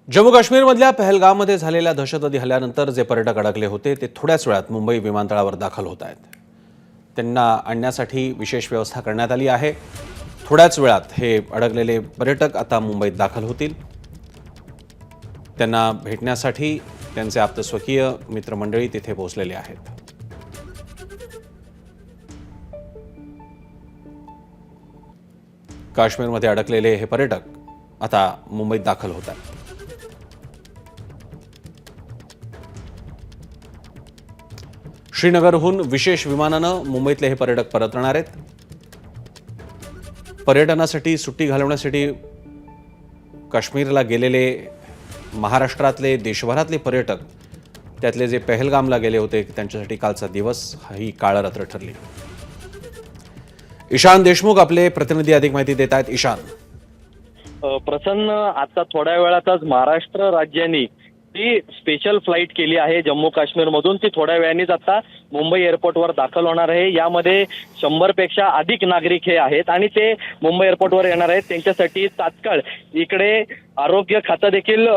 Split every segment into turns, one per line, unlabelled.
जम्मू काश्मीरमधल्या पहलगाममध्ये झालेल्या दहशतवादी हल्ल्यानंतर जे पर्यटक अडकले होते ते थोड्याच वेळात मुंबई विमानतळावर दाखल होत आहेत। त्यांना आणण्यासाठी विशेष व्यवस्था करण्यात आली आहे। थोड्याच वेळात हे अडकलेले पर्यटक आता मुंबईत दाखल होतील। त्यांना भेटण्यासाठी त्यांचे आप्तस्वकीय मित्रमंडळी तिथे पोहोचलेले आहेत। काश्मीरमध्ये अडकलेले हे पर्यटक आता मुंबईत दाखल होत आहेत। श्रीनगरहून विशेष विमानानं मुंबईतले हे पर्यटक परतणार आहेत। पर्यटनासाठी सुट्टी घालवण्यासाठी काश्मीरला गेलेले महाराष्ट्रातले देशभरातले पर्यटक त्यातले जे पहलगामला गेले होते त्यांच्यासाठी कालचा दिवस ही काळरात्र ठरली। ईशान देशमुख आपले प्रतिनिधी अधिक माहिती देत आहेत। ईशान,
प्रसन्न, आता थोड्या वेळातच महाराष्ट्र राज्याने ती स्पेशल फ्लाईट केली आहे जम्मू काश्मीर मधून। ती थोड्या वेळानेच आता मुंबई एअरपोर्टवर दाखल होणार आहे। यामध्ये 100 पेक्षा अधिक नागरिक हे आहेत आणि ते मुंबई एअरपोर्टवर येणार आहेत। त्यांच्यासाठी तात्काळ इकडे आरोग्य खातं देखील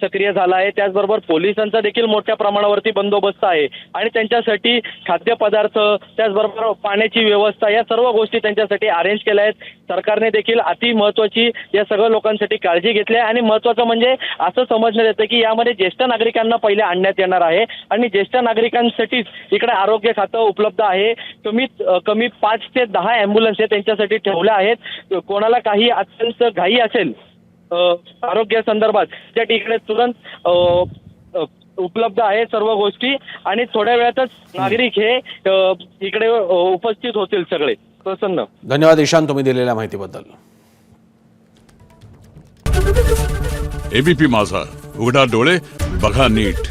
सक्रिय झालं आहे। त्याचबरोबर पोलिसांचा देखील मोठ्या प्रमाणावरती बंदोबस्त आहे आणि त्यांच्यासाठी खाद्यपदार्थ, त्याचबरोबर पाण्याची व्यवस्था, या सर्व गोष्टी त्यांच्यासाठी अरेंज केल्या आहेत। सरकारने देखील अति महत्त्वाची या सगळ्या लोकांसाठी काळजी घेतली आहे आणि महत्त्वाचं म्हणजे असं समजण्यात येतं की यामध्ये ज्येष्ठ नागरिकांना पहिले आणण्यात येणार आहे आणि ज्येष्ठ नागरिकांसाठीच इकडे आरोग्य खातं उपलब्ध आहे। कमीत कमी 5 ते 10 ॲम्ब्युलन्स त्यांच्यासाठी ठेवल्या आहेत। कोणाला काही अत्यंत घाई असेल आरोग्य संदर्भात त्या ठिकाणी तुरंत उपलब्ध आहे सर्व गोष्टी आणि थोड्या वेळातच नागरिक हे इकडे उपस्थित होतील सगळे। प्रसन्न,
धन्यवाद ईशान तुम्ही दिलेल्या माहितीबद्दल।
एबीपी माझा, उघडा डोळे बघा नीट।